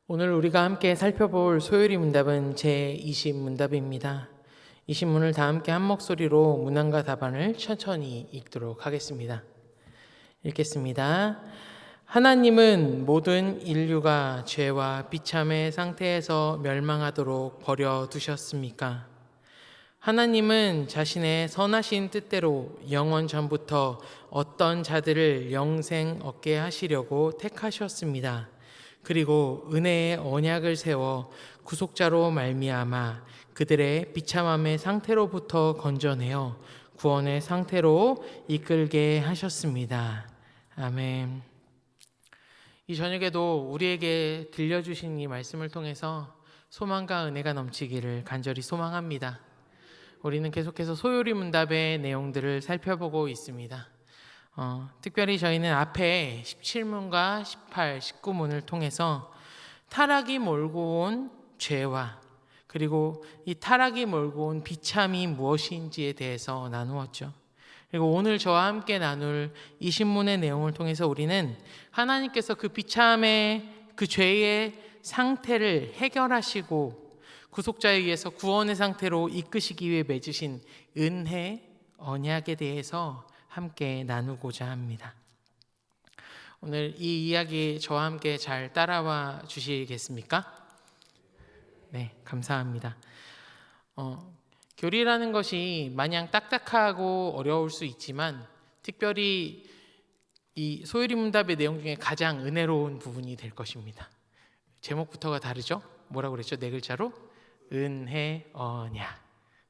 오늘 우리가 함께 살펴볼 소요리 문답은 제20문답입니다. 이 신문을 다 함께 한 목소리로 문항과 답안을 천천히 읽도록 하겠습니다. 읽겠습니다. 하나님은 모든 인류가 죄와 비참의 상태에서 멸망하도록 버려두셨습니까? 하나님은 자신의 선하신 뜻대로 영원 전부터 어떤 자들을 영생 얻게 하시려고 택하셨습니다. 그리고 은혜의 언약을 세워 구속자로 말미암아 그들의 비참함의 상태로부터 건져내어 구원의 상태로 이끌게 하셨습니다. 아멘. 이 저녁에도 우리에게 들려주신 이 말씀을 통해서 소망과 은혜가 넘치기를 간절히 소망합니다. 우리는 계속해서 소요리 문답의 내용들을 살펴보고 있습니다. 특별히 저희는 앞에 17문과 18, 19문을 통해서 타락이 몰고 온 죄와 그리고 이 타락이 몰고 온 비참이 무엇인지에 대해서 나누었죠. 그리고 오늘 저와 함께 나눌 이 신문의 내용을 통해서 우리는 하나님께서 그 비참의 그 죄의 상태를 해결하시고 구속자에 의해서 구원의 상태로 이끄시기 위해 맺으신 은혜, 언약에 대해서 함께 나누고자 합니다. 오늘 이 이야기 저와 함께 잘 따라와 주시겠습니까? 네, 감사합니다. 교리라는 것이 마냥 딱딱하고 어려울 수 있지만 특별히 이 소요리 문답의 내용 중에 가장 은혜로운 부분이 될 것입니다. 제목부터가 다르죠? 뭐라고 그랬죠? 네 글자로? 은혜, 언약.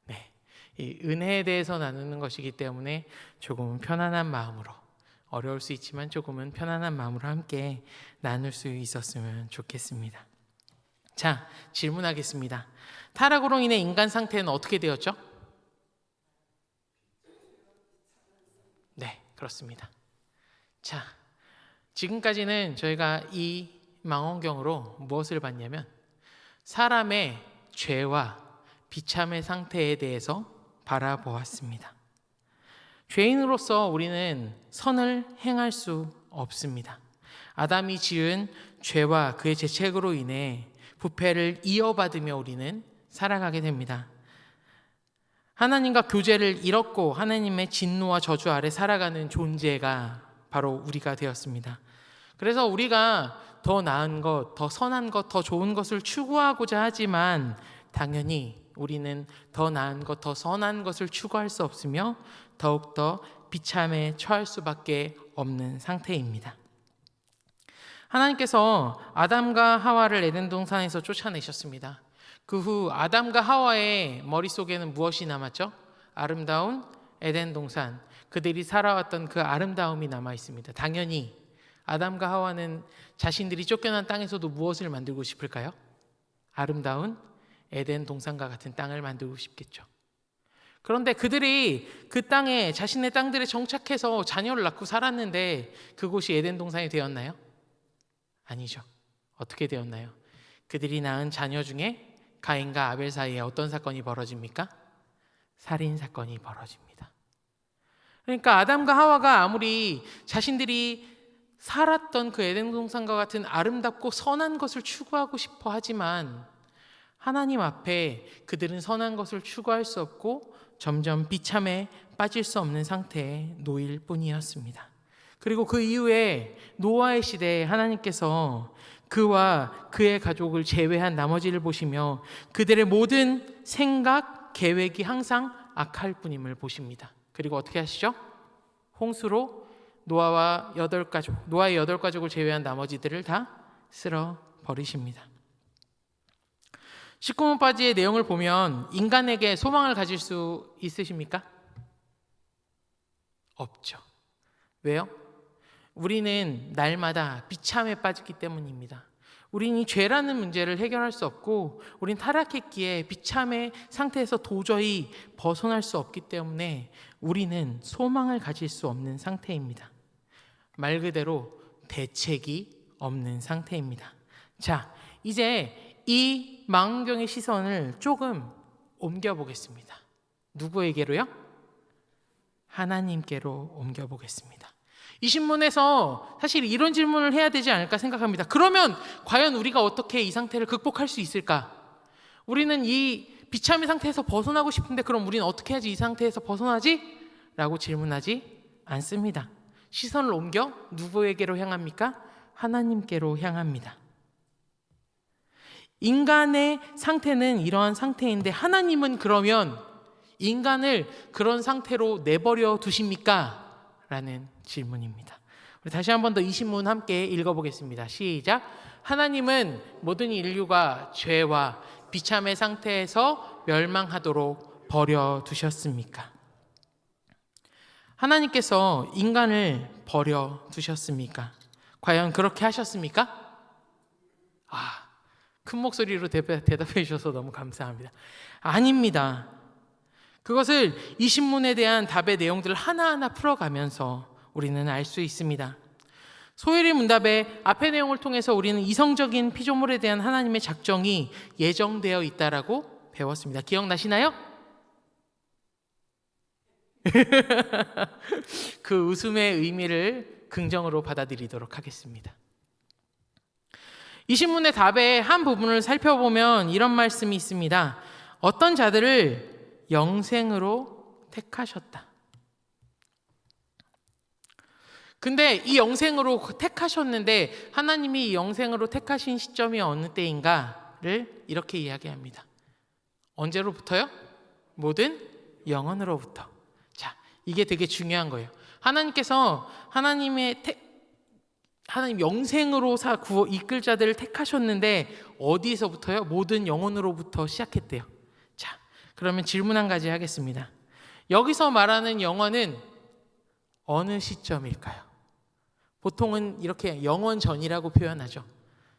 네, 이 은혜에 대해서 나누는 것이기 때문에 조금은 편안한 마음으로, 어려울 수 있지만 조금은 편안한 마음으로 함께 나눌 수 있었으면 좋겠습니다. 자, 질문하겠습니다. 타락으로 인해 인간 상태는 어떻게 되었죠? 네, 그렇습니다. 자, 지금까지는 저희가 이 망원경으로 무엇을 봤냐면 사람의 죄와 비참의 상태에 대해서 바라보았습니다. 죄인으로서 우리는 선을 행할 수 없습니다. 아담이 지은 죄와 그의 죄책으로 인해 부패를 이어받으며 우리는 살아가게 됩니다. 하나님과 교제를 잃었고 하나님의 진노와 저주 아래 살아가는 존재가 바로 우리가 되었습니다. 그래서 우리가 더 나은 것, 더 선한 것, 더 좋은 것을 추구하고자 하지만 당연히 우리는 더 나은 것, 더 선한 것을 추구할 수 없으며 더욱더 비참에 처할 수밖에 없는 상태입니다. 하나님께서 아담과 하와를 에덴 동산에서 쫓아내셨습니다. 그 후 아담과 하와의 머릿속에는 무엇이 남았죠? 아름다운 에덴 동산, 그들이 살아왔던 그 아름다움이 남아 있습니다. 당연히 아담과 하와는 자신들이 쫓겨난 땅에서도 무엇을 만들고 싶을까요? 아름다운 에덴 동산과 같은 땅을 만들고 싶겠죠. 그런데 그들이 그 땅에 자신의 땅들에 정착해서 자녀를 낳고 살았는데 그곳이 에덴 동산이 되었나요? 아니죠. 어떻게 되었나요? 그들이 낳은 자녀 중에 가인과 아벨 사이에 어떤 사건이 벌어집니까? 살인 사건이 벌어집니다. 그러니까 아담과 하와가 아무리 자신들이 살았던 그 에덴 동산과 같은 아름답고 선한 것을 추구하고 싶어 하지만 하나님 앞에 그들은 선한 것을 추구할 수 없고 점점 비참에 빠질 수 없는 상태에 놓일 뿐이었습니다. 그리고 그 이후에 노아의 시대에 하나님께서 그와 그의 가족을 제외한 나머지를 보시며 그들의 모든 생각, 계획이 항상 악할 뿐임을 보십니다. 그리고 어떻게 하시죠? 홍수로 노아의 8가족을 제외한 나머지들을 다 쓸어 버리십니다. 19문 빠지의 내용을 보면 인간에게 소망을 가질 수 있으십니까? 없죠. 왜요? 우리는 날마다 비참에 빠지기 때문입니다. 우리는 이 죄라는 문제를 해결할 수 없고 우린 타락했기에 비참의 상태에서 도저히 벗어날 수 없기 때문에 우리는 소망을 가질 수 없는 상태입니다. 말 그대로 대책이 없는 상태입니다. 자, 이제 이 망원경의 시선을 조금 옮겨보겠습니다. 누구에게로요? 하나님께로 옮겨보겠습니다. 이 신문에서 사실 이런 질문을 해야 되지 않을까 생각합니다. 그러면 과연 우리가 어떻게 이 상태를 극복할 수 있을까? 우리는 이 비참의 상태에서 벗어나고 싶은데 그럼 우리는 어떻게 해야지 이 상태에서 벗어나지? 라고 질문하지 않습니다. 시선을 옮겨 누구에게로 향합니까? 하나님께로 향합니다. 인간의 상태는 이러한 상태인데 하나님은 그러면 인간을 그런 상태로 내버려 두십니까? 라는 질문입니다. 우리 다시 한 번 더 이 신문 함께 읽어보겠습니다. 시작. 하나님은 모든 인류가 죄와 비참의 상태에서 멸망하도록 버려 두셨습니까? 하나님께서 인간을 버려 두셨습니까? 과연 그렇게 하셨습니까? 큰 목소리로 대답해 주셔서 너무 감사합니다. 아닙니다. 그것을 이 신문에 대한 답의 내용들을 하나하나 풀어가면서 우리는 알 수 있습니다. 소율이 문답의 앞의 내용을 통해서 우리는 이성적인 피조물에 대한 하나님의 작정이 예정되어 있다라고 배웠습니다. 기억나시나요? 그 웃음의 의미를 긍정으로 받아들이도록 하겠습니다. 이 신문의 답의 한 부분을 살펴보면 이런 말씀이 있습니다. 어떤 자들을 영생으로 택하셨다. 근데 이 영생으로 택하셨는데 하나님이 이 영생으로 택하신 시점이 어느 때인가를 이렇게 이야기합니다. 언제로부터요? 모든 영원으로부터. 자, 이게 되게 중요한 거예요. 하나님께서 하나님 영생으로 이끌 자들을 택하셨는데 어디서부터요? 모든 영혼으로부터 시작했대요. 자, 그러면 질문 한 가지 하겠습니다. 여기서 말하는 영원은 어느 시점일까요? 보통은 이렇게 영원 전이라고 표현하죠.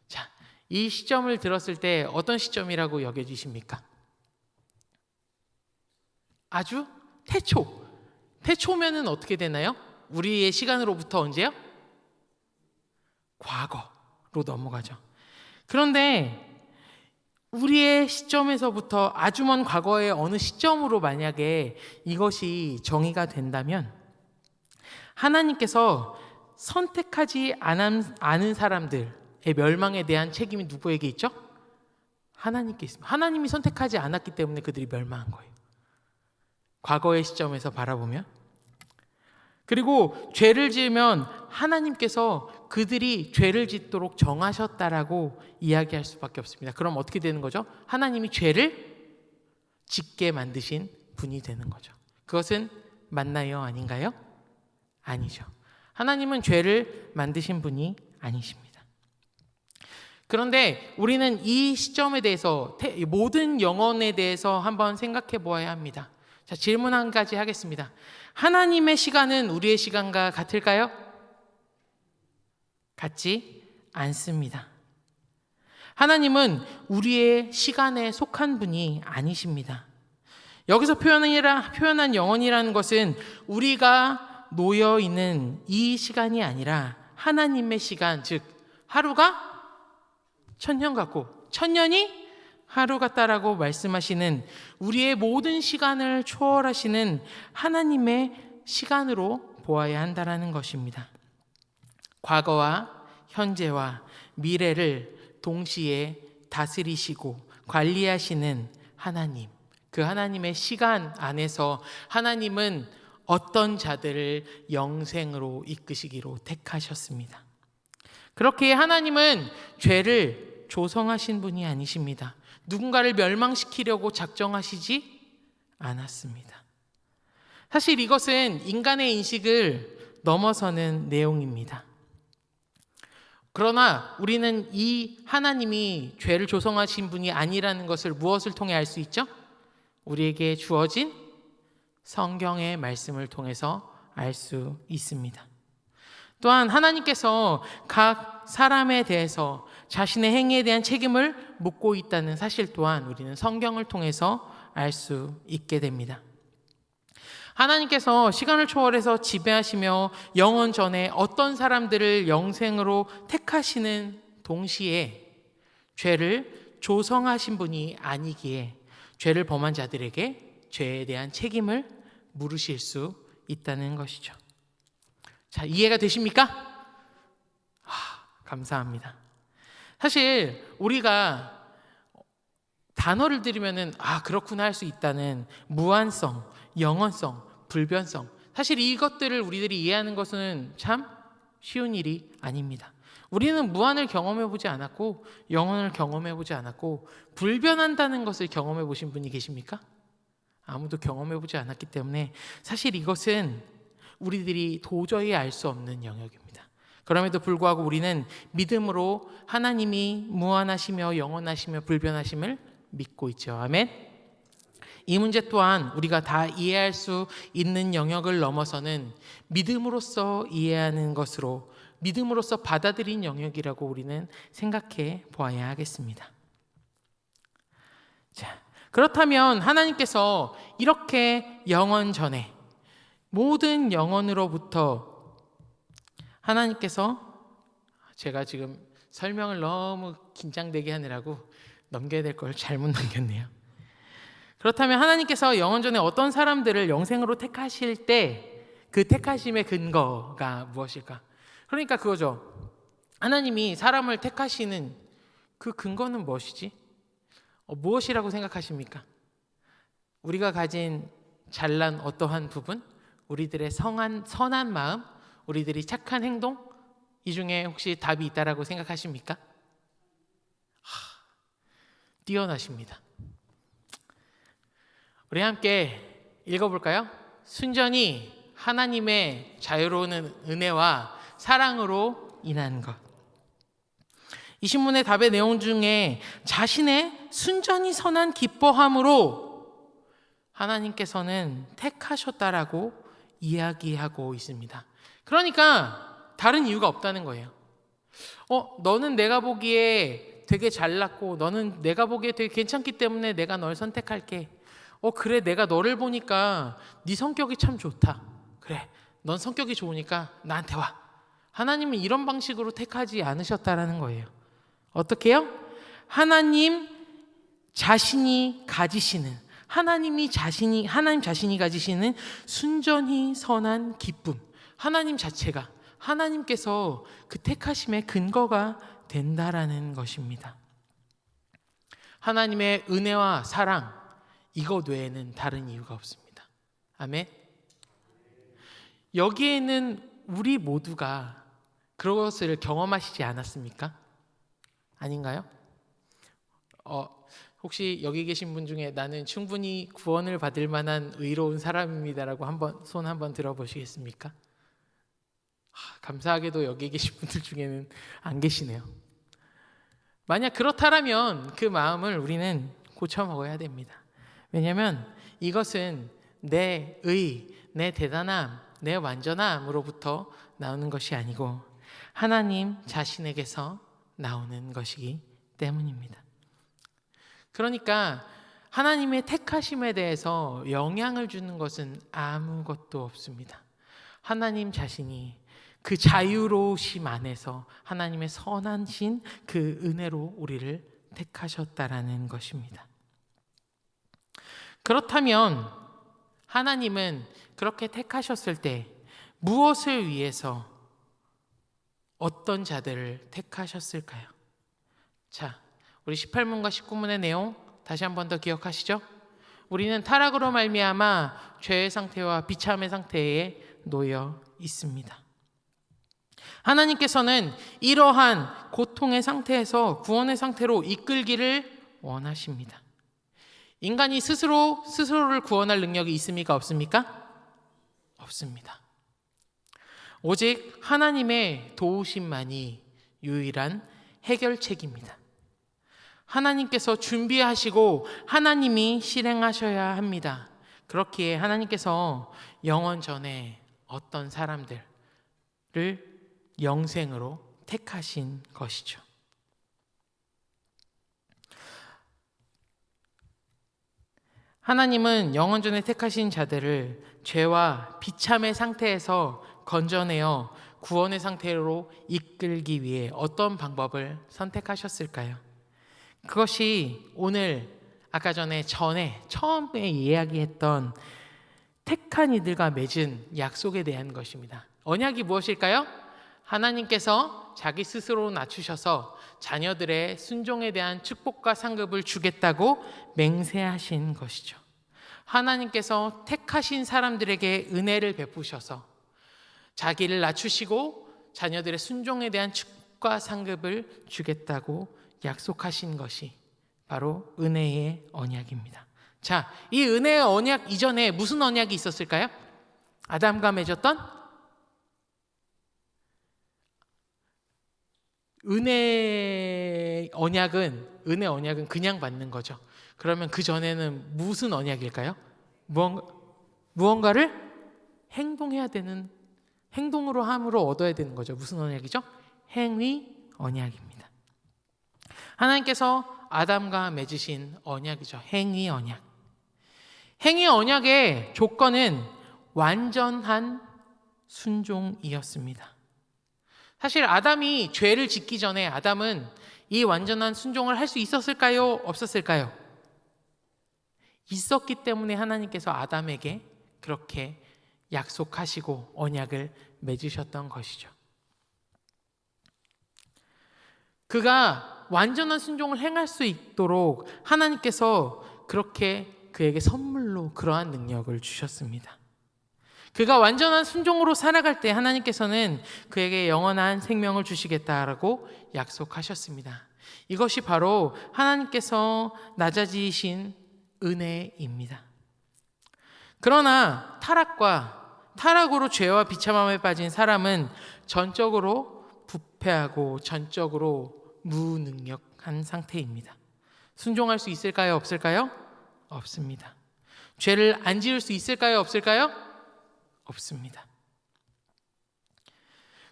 자, 이 시점을 들었을 때 어떤 시점이라고 여겨지십니까? 아주 태초. 태초면은 어떻게 되나요? 우리의 시간으로부터 언제요? 과거로 넘어가죠. 그런데 우리의 시점에서부터 아주 먼 과거의 어느 시점으로 만약에 이것이 정의가 된다면 하나님께서 선택하지 않은 사람들의 멸망에 대한 책임이 누구에게 있죠? 하나님께 있습니다. 하나님이 선택하지 않았기 때문에 그들이 멸망한 거예요. 과거의 시점에서 바라보면. 그리고 죄를 지으면 하나님께서 그들이 죄를 짓도록 정하셨다라고 이야기할 수밖에 없습니다. 그럼 어떻게 되는 거죠? 하나님이 죄를 짓게 만드신 분이 되는 거죠. 그것은 맞나요? 아닌가요? 아니죠. 하나님은 죄를 만드신 분이 아니십니다. 그런데 우리는 이 시점에 대해서 모든 영혼에 대해서 한번 생각해 보아야 합니다. 자, 질문 한 가지 하겠습니다. 하나님의 시간은 우리의 시간과 같을까요? 같지 않습니다. 하나님은 우리의 시간에 속한 분이 아니십니다. 여기서 표현한 영혼이라는 것은 우리가 놓여 있는 이 시간이 아니라 하나님의 시간, 즉 하루가 천년 같고 천년이 하루 같다라고 말씀하시는 우리의 모든 시간을 초월하시는 하나님의 시간으로 보아야 한다라는 것입니다. 과거와 현재와 미래를 동시에 다스리시고 관리하시는 하나님, 그 하나님의 시간 안에서 하나님은 어떤 자들을 영생으로 이끄시기로 택하셨습니다. 그렇게 하나님은 죄를 조성하신 분이 아니십니다. 누군가를 멸망시키려고 작정하시지 않았습니다. 사실 이것은 인간의 인식을 넘어서는 내용입니다. 그러나 우리는 이 하나님이 죄를 조성하신 분이 아니라는 것을 무엇을 통해 알 수 있죠? 우리에게 주어진 성경의 말씀을 통해서 알 수 있습니다. 또한 하나님께서 각 사람에 대해서 자신의 행위에 대한 책임을 묻고 있다는 사실 또한 우리는 성경을 통해서 알 수 있게 됩니다. 하나님께서 시간을 초월해서 지배하시며 영원 전에 어떤 사람들을 영생으로 택하시는 동시에 죄를 조성하신 분이 아니기에 죄를 범한 자들에게 죄에 대한 책임을 물으실 수 있다는 것이죠. 자, 이해가 되십니까? 감사합니다. 사실 우리가 단어를 들으면은 그렇구나 할 수 있다는 무한성, 영원성, 불변성, 사실 이것들을 우리들이 이해하는 것은 참 쉬운 일이 아닙니다. 우리는 무한을 경험해 보지 않았고 영원을 경험해 보지 않았고 불변한다는 것을 경험해 보신 분이 계십니까? 아무도 경험해 보지 않았기 때문에 사실 이것은 우리들이 도저히 알 수 없는 영역입니다. 그럼에도 불구하고 우리는 믿음으로 하나님이 무한하시며 영원하시며 불변하심을 믿고 있죠. 아멘. 이 문제 또한 우리가 다 이해할 수 있는 영역을 넘어서는 믿음으로써 이해하는 것으로, 믿음으로써 받아들인 영역이라고 우리는 생각해 보아야 하겠습니다. 자, 그렇다면 하나님께서 이렇게 영원 전에 모든 영혼으로부터 하나님께서, 제가 지금 설명을 너무 긴장되게 하느라고 넘겨야 될 걸 잘못 넘겼네요. 그렇다면 하나님께서 영원 전에 어떤 사람들을 영생으로 택하실 때 그 택하심의 근거가 무엇일까? 그러니까 그거죠. 하나님이 사람을 택하시는 그 근거는 무엇이지? 무엇이라고 생각하십니까? 우리가 가진 잘난 어떠한 부분, 우리들의 선한 마음, 우리들이 착한 행동, 이 중에 혹시 답이 있다라고 생각하십니까? 뛰어나십니다. 우리 함께 읽어볼까요? 순전히 하나님의 자유로운 은혜와 사랑으로 인한 것. 이 신문의 답의 내용 중에 자신의 순전히 선한 기뻐함으로 하나님께서는 택하셨다라고 이야기하고 있습니다. 그러니까 다른 이유가 없다는 거예요. 너는 내가 보기에 되게 잘났고 너는 내가 보기에 되게 괜찮기 때문에 내가 널 선택할게. 그래, 내가 너를 보니까 네 성격이 참 좋다. 그래, 넌 성격이 좋으니까 나한테 와. 하나님은 이런 방식으로 택하지 않으셨다라는 거예요. 어떻게요? 하나님 자신이 가지시는, 하나님 자신이 가지시는 순전히 선한 기쁨, 하나님 자체가, 하나님께서 그 택하심의 근거가 된다라는 것입니다. 하나님의 은혜와 사랑, 이것 외에는 다른 이유가 없습니다. 아멘. 여기에는 우리 모두가 그것을 경험하시지 않았습니까? 아닌가요? 혹시 여기 계신 분 중에 나는 충분히 구원을 받을 만한 의로운 사람입니다라고 손 한번 들어보시겠습니까? 감사하게도 여기 계신 분들 중에는 안 계시네요. 만약 그렇다면 그 마음을 우리는 고쳐 먹어야 됩니다. 왜냐하면 이것은 내 의, 내 대단함, 내 완전함으로부터 나오는 것이 아니고 하나님 자신에게서 나오는 것이기 때문입니다. 그러니까 하나님의 택하심에 대해서 영향을 주는 것은 아무것도 없습니다. 하나님 자신이 그 자유로우심 안에서 하나님의 선하신 그 은혜로 우리를 택하셨다라는 것입니다. 그렇다면 하나님은 그렇게 택하셨을 때 무엇을 위해서 어떤 자들을 택하셨을까요? 자, 우리 18문과 19문의 내용 다시 한 번 더 기억하시죠? 우리는 타락으로 말미암아 죄의 상태와 비참의 상태에 놓여 있습니다. 하나님께서는 이러한 고통의 상태에서 구원의 상태로 이끌기를 원하십니다. 인간이 스스로를 구원할 능력이 있습니까? 없습니까? 없습니다. 오직 하나님의 도우심만이 유일한 해결책입니다. 하나님께서 준비하시고 하나님이 실행하셔야 합니다. 그렇기에 하나님께서 영원 전에 어떤 사람들을 영생으로 택하신 것이죠. 하나님은 영원 전에 택하신 자들을 죄와 비참의 상태에서 건져내어 구원의 상태로 이끌기 위해 어떤 방법을 선택하셨을까요? 그것이 오늘 아까 전에 처음에 이야기했던 택한 이들과 맺은 약속에 대한 것입니다. 언약이 무엇일까요? 하나님께서 자기 스스로 낮추셔서 자녀들의 순종에 대한 축복과 상급을 주겠다고 맹세하신 것이죠. 하나님께서 택하신 사람들에게 은혜를 베푸셔서 자기를 낮추시고 자녀들의 순종에 대한 축복과 상급을 주겠다고 약속하신 것이 바로 은혜의 언약입니다. 자, 이 은혜의 언약 이전에 무슨 언약이 있었을까요? 아담과 맺었던 은혜 언약은 그냥 받는 거죠. 그러면 그 전에는 무슨 언약일까요? 무언가를 행동해야 되는, 행동으로 함으로 얻어야 되는 거죠. 무슨 언약이죠? 행위 언약입니다. 하나님께서 아담과 맺으신 언약이죠. 행위 언약. 행위 언약의 조건은 완전한 순종이었습니다. 사실 아담이 죄를 짓기 전에 아담은 이 완전한 순종을 할 수 있었을까요? 없었을까요? 있었기 때문에 하나님께서 아담에게 그렇게 약속하시고 언약을 맺으셨던 것이죠. 그가 완전한 순종을 행할 수 있도록 하나님께서 그렇게 그에게 선물로 그러한 능력을 주셨습니다. 그가 완전한 순종으로 살아갈 때 하나님께서는 그에게 영원한 생명을 주시겠다라고 약속하셨습니다. 이것이 바로 하나님께서 낮아지신 은혜입니다. 그러나 타락으로 죄와 비참함에 빠진 사람은 전적으로 부패하고 전적으로 무능력한 상태입니다. 순종할 수 있을까요? 없을까요? 없습니다. 죄를 안 지을 수 있을까요? 없을까요? 없습니다.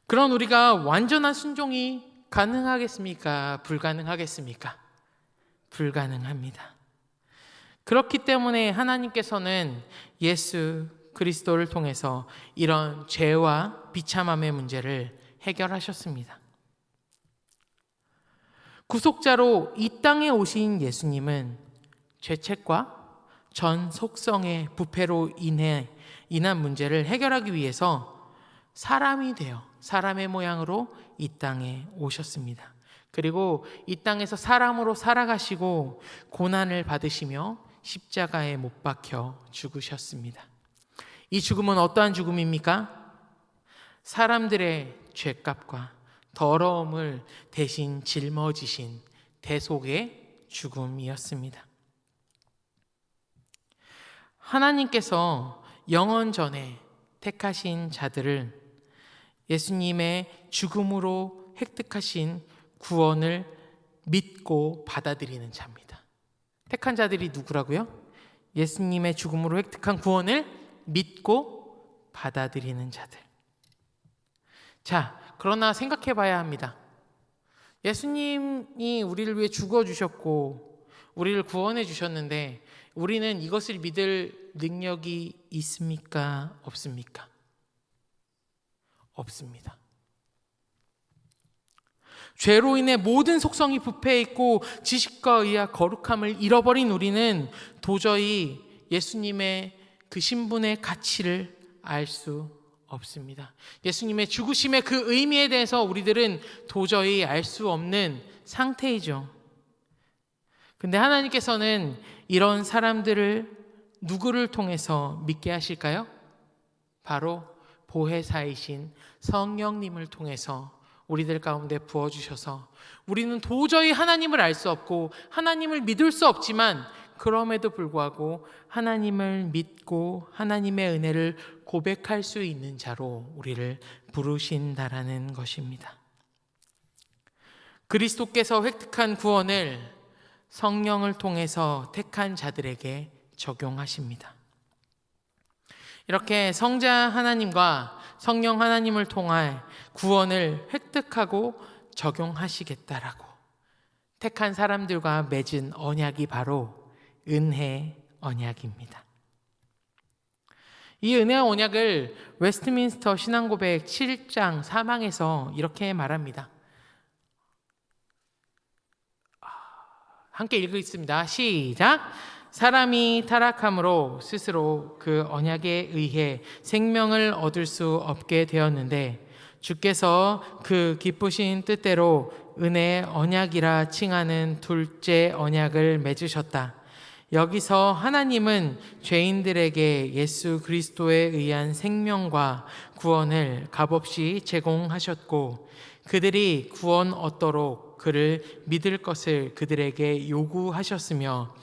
그런 우리가 완전한 순종이 가능하겠습니까? 불가능하겠습니까? 불가능합니다. 그렇기 때문에 하나님께서는 예수 그리스도를 통해서 이런 죄와 비참함의 문제를 해결하셨습니다. 구속자로 이 땅에 오신 예수님은 죄책과 전 속성의 부패로 인한 문제를 해결하기 위해서 사람이 되어 사람의 모양으로 이 땅에 오셨습니다. 그리고 이 땅에서 사람으로 살아가시고 고난을 받으시며 십자가에 못 박혀 죽으셨습니다. 이 죽음은 어떠한 죽음입니까? 사람들의 죄값과 더러움을 대신 짊어지신 대속의 죽음이었습니다. 하나님께서 영원 전에 택하신 자들을 예수님의 죽음으로 획득하신 구원을 믿고 받아들이는 자입니다. 택한 자들이 누구라고요? 예수님의 죽음으로 획득한 구원을 믿고 받아들이는 자들. 자, 그러나 생각해 봐야 합니다. 예수님이 우리를 위해 죽어주셨고 우리를 구원해 주셨는데 우리는 이것을 믿을 능력이 있습니까? 없습니까? 없습니다. 죄로 인해 모든 속성이 부패해 있고 지식과 의와 거룩함을 잃어버린 우리는 도저히 예수님의 그 신분의 가치를 알 수 없습니다. 예수님의 죽으심의 그 의미에 대해서 우리들은 도저히 알 수 없는 상태이죠. 근데 하나님께서는 이런 사람들을 누구를 통해서 믿게 하실까요? 바로 보혜사이신 성령님을 통해서 우리들 가운데 부어주셔서 우리는 도저히 하나님을 알 수 없고 하나님을 믿을 수 없지만 그럼에도 불구하고 하나님을 믿고 하나님의 은혜를 고백할 수 있는 자로 우리를 부르신다라는 것입니다. 그리스도께서 획득한 구원을 성령을 통해서 택한 자들에게 적용하십니다. 이렇게 성자 하나님과 성령 하나님을 통해 구원을 획득하고 적용하시겠다라고 택한 사람들과 맺은 언약이 바로 은혜 언약입니다. 이 은혜 언약을 웨스트민스터 신앙고백 7장 3항에서 이렇게 말합니다. 함께 읽겠습니다. 시작. 사람이 타락함으로 스스로 그 언약에 의해 생명을 얻을 수 없게 되었는데 주께서 그 기쁘신 뜻대로 은혜의 언약이라 칭하는 둘째 언약을 맺으셨다. 여기서 하나님은 죄인들에게 예수 그리스도에 의한 생명과 구원을 값없이 제공하셨고 그들이 구원 얻도록 그를 믿을 것을 그들에게 요구하셨으며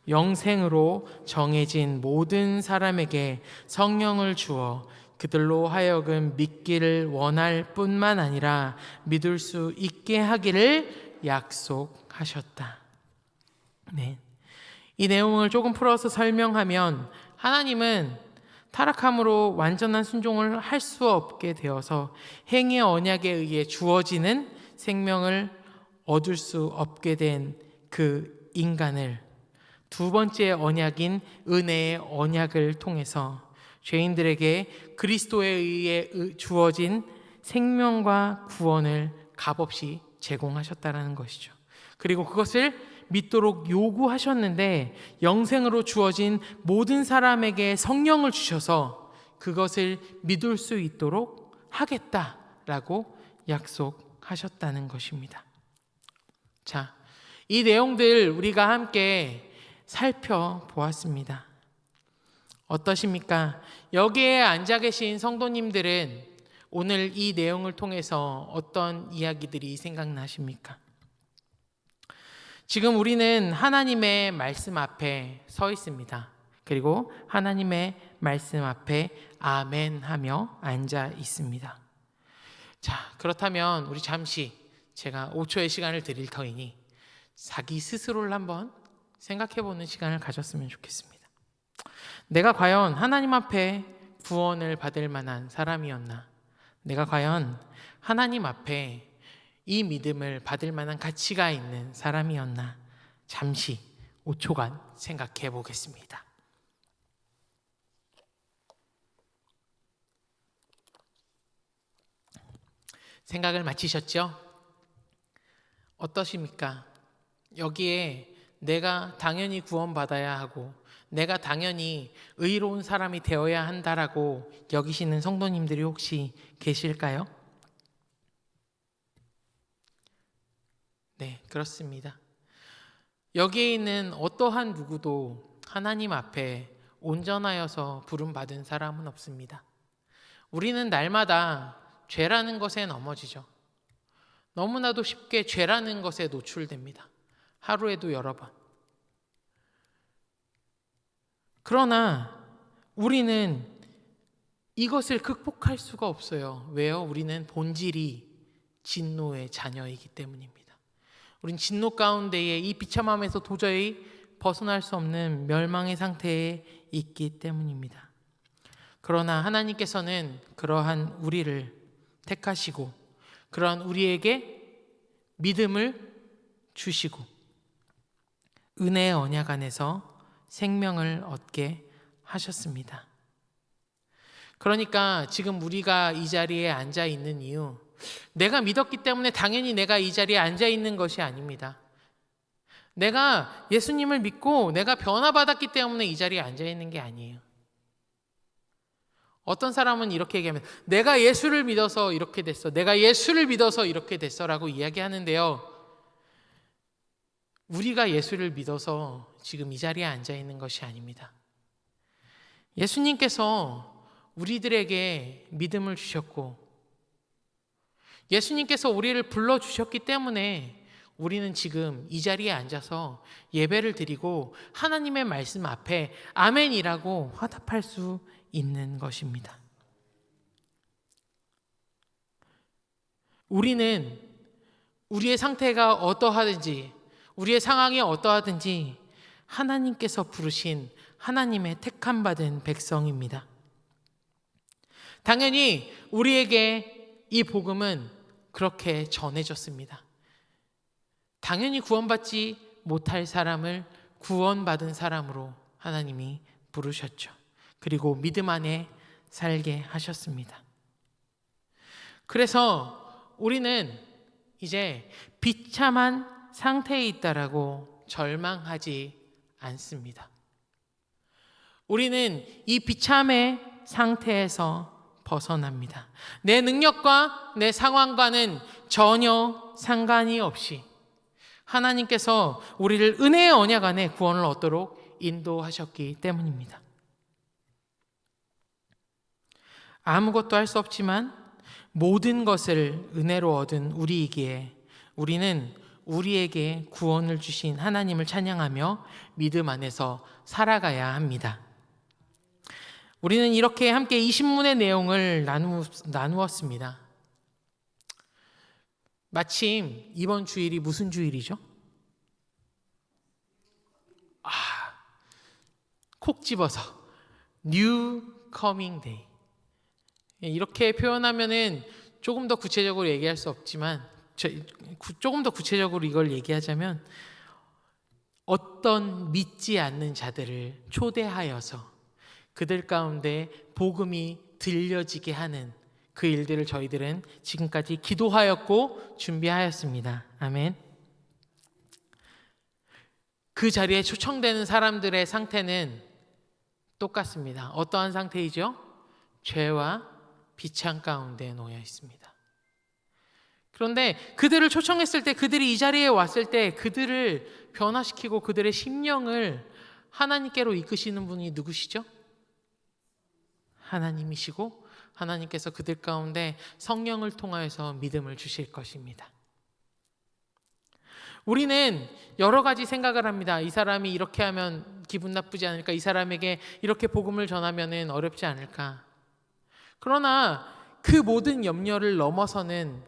영생으로 정해진 모든 사람에게 성령을 주어 그들로 하여금 믿기를 원할 뿐만 아니라 믿을 수 있게 하기를 약속하셨다. 네. 이 내용을 조금 풀어서 설명하면 하나님은 타락함으로 완전한 순종을 할 수 없게 되어서 행위의 언약에 의해 주어지는 생명을 얻을 수 없게 된 그 인간을 두 번째 언약인 은혜의 언약을 통해서 죄인들에게 그리스도에 의해 주어진 생명과 구원을 값없이 제공하셨다는 것이죠. 그리고 그것을 믿도록 요구하셨는데 영생으로 주어진 모든 사람에게 성령을 주셔서 그것을 믿을 수 있도록 하겠다라고 약속하셨다는 것입니다. 자, 이 내용들 우리가 함께 살펴보았습니다. 어떠십니까? 여기에 앉아 계신 성도님들은 오늘 이 내용을 통해서 어떤 이야기들이 생각나십니까? 지금 우리는 하나님의 말씀 앞에 서 있습니다. 그리고 하나님의 말씀 앞에 아멘 하며 앉아 있습니다. 자, 그렇다면 우리 잠시 제가 5초의 시간을 드릴 터이니 자기 스스로를 한번 생각해 보는 시간을 가졌으면 좋겠습니다. 내가 과연 하나님 앞에 구원을 받을 만한 사람이었나? 내가 과연 하나님 앞에 이 믿음을 받을 만한 가치가 있는 사람이었나? 잠시 5초간 생각해 보겠습니다. 생각을 마치셨죠? 어떠십니까? 여기에 내가 당연히 구원받아야 하고 내가 당연히 의로운 사람이 되어야 한다라고 여기시는 성도님들이 혹시 계실까요? 네, 그렇습니다. 여기에 있는 어떠한 누구도 하나님 앞에 온전하여서 부름받은 사람은 없습니다. 우리는 날마다 죄라는 것에 넘어지죠. 너무나도 쉽게 죄라는 것에 노출됩니다. 하루에도 여러 번. 그러나 우리는 이것을 극복할 수가 없어요. 왜요? 우리는 본질이 진노의 자녀이기 때문입니다. 우린 진노 가운데에 이 비참함에서 도저히 벗어날 수 없는 멸망의 상태에 있기 때문입니다. 그러나 하나님께서는 그러한 우리를 택하시고 그러한 우리에게 믿음을 주시고 은혜의 언약 안에서 생명을 얻게 하셨습니다. 그러니까 지금 우리가 이 자리에 앉아 있는 이유, 내가 믿었기 때문에 당연히 내가 이 자리에 앉아 있는 것이 아닙니다. 내가 예수님을 믿고 내가 변화받았기 때문에 이 자리에 앉아 있는 게 아니에요. 어떤 사람은 이렇게 얘기하면 내가 예수를 믿어서 이렇게 됐어. 내가 예수를 믿어서 이렇게 됐어 라고 이야기하는데요. 우리가 예수를 믿어서 지금 이 자리에 앉아 있는 것이 아닙니다. 예수님께서 우리들에게 믿음을 주셨고 예수님께서 우리를 불러주셨기 때문에 우리는 지금 이 자리에 앉아서 예배를 드리고 하나님의 말씀 앞에 아멘이라고 화답할 수 있는 것입니다. 우리는 우리의 상태가 어떠하든지 우리의 상황이 어떠하든지 하나님께서 부르신 하나님의 택함받은 백성입니다. 당연히 우리에게 이 복음은 그렇게 전해졌습니다. 당연히 구원받지 못할 사람을 구원받은 사람으로 하나님이 부르셨죠. 그리고 믿음 안에 살게 하셨습니다. 그래서 우리는 이제 비참한 상태에 있다라고 절망하지 않습니다. 우리는 이 비참의 상태에서 벗어납니다. 내 능력과 내 상황과는 전혀 상관이 없이 하나님께서 우리를 은혜의 언약 안에 구원을 얻도록 인도하셨기 때문입니다. 아무것도 할 수 없지만 모든 것을 은혜로 얻은 우리이기에 우리는 우리에게 구원을 주신 하나님을 찬양하며 믿음 안에서 살아가야 합니다. 우리는 이렇게 함께 이 신문의 내용을 나누었습니다. 마침 이번 주일이 무슨 주일이죠? 콕 집어서 New Coming Day. 이렇게 표현하면은 조금 더 구체적으로 얘기할 수 없지만 조금 더 구체적으로 이걸 얘기하자면 어떤 믿지 않는 자들을 초대하여서 그들 가운데 복음이 들려지게 하는 그 일들을 저희들은 지금까지 기도하였고 준비하였습니다. 아멘. 그 자리에 초청되는 사람들의 상태는 똑같습니다. 어떠한 상태이죠? 죄와 비참 가운데 놓여 있습니다. 그런데 그들을 초청했을 때, 그들이 이 자리에 왔을 때 그들을 변화시키고 그들의 심령을 하나님께로 이끄시는 분이 누구시죠? 하나님이시고 하나님께서 그들 가운데 성령을 통하여서 믿음을 주실 것입니다. 우리는 여러 가지 생각을 합니다. 이 사람이 이렇게 하면 기분 나쁘지 않을까? 이 사람에게 이렇게 복음을 전하면 어렵지 않을까? 그러나 그 모든 염려를 넘어서는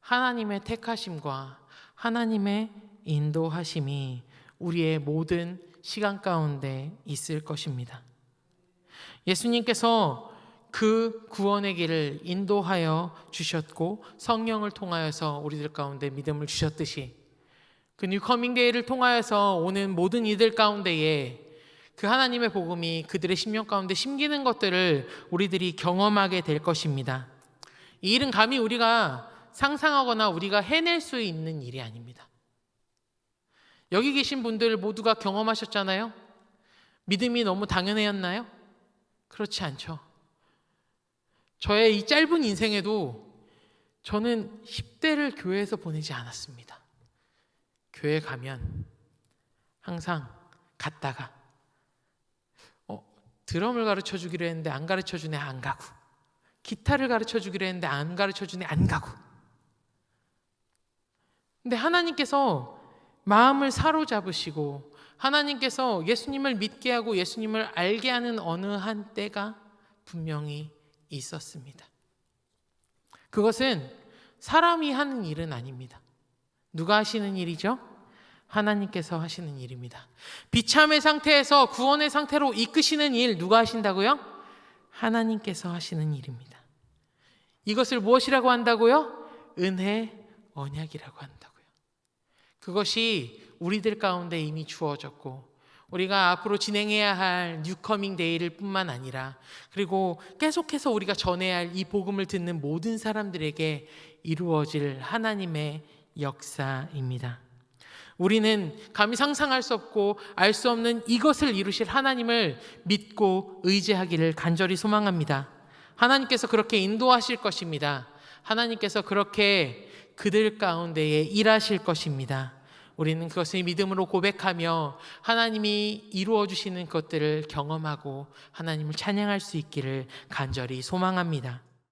하나님의 택하심과 하나님의 인도하심이 우리의 모든 시간 가운데 있을 것입니다. 예수님께서 그 구원의 길을 인도하여 주셨고 성령을 통하여서 우리들 가운데 믿음을 주셨듯이 그 뉴커밍 데이를 통하여서 오는 모든 이들 가운데에 그 하나님의 복음이 그들의 심령 가운데 심기는 것들을 우리들이 경험하게 될 것입니다. 이 일은 감히 우리가 상상하거나 우리가 해낼 수 있는 일이 아닙니다. 여기 계신 분들 모두가 경험하셨잖아요. 믿음이 너무 당연했나요? 그렇지 않죠. 저의 이 짧은 인생에도 저는 10대를 교회에서 보내지 않았습니다. 교회 가면 항상 갔다가 드럼을 가르쳐 주기로 했는데 안 가르쳐 주네 안 가고, 기타를 가르쳐 주기로 했는데 안 가르쳐 주네 안 가고. 근데 하나님께서 마음을 사로잡으시고 하나님께서 예수님을 믿게 하고 예수님을 알게 하는 어느 한 때가 분명히 있었습니다. 그것은 사람이 하는 일은 아닙니다. 누가 하시는 일이죠? 하나님께서 하시는 일입니다. 비참의 상태에서 구원의 상태로 이끄시는 일 누가 하신다고요? 하나님께서 하시는 일입니다. 이것을 무엇이라고 한다고요? 은혜 언약이라고 한다고요. 그것이 우리들 가운데 이미 주어졌고 우리가 앞으로 진행해야 할 뉴커밍 데이를 뿐만 아니라 그리고 계속해서 우리가 전해야 할 이 복음을 듣는 모든 사람들에게 이루어질 하나님의 역사입니다. 우리는 감히 상상할 수 없고 알 수 없는 이것을 이루실 하나님을 믿고 의지하기를 간절히 소망합니다. 하나님께서 그렇게 인도하실 것입니다. 하나님께서 그렇게 그들 가운데에 일하실 것입니다. 우리는 그것을 믿음으로 고백하며 하나님이 이루어 주시는 것들을 경험하고 하나님을 찬양할 수 있기를 간절히 소망합니다.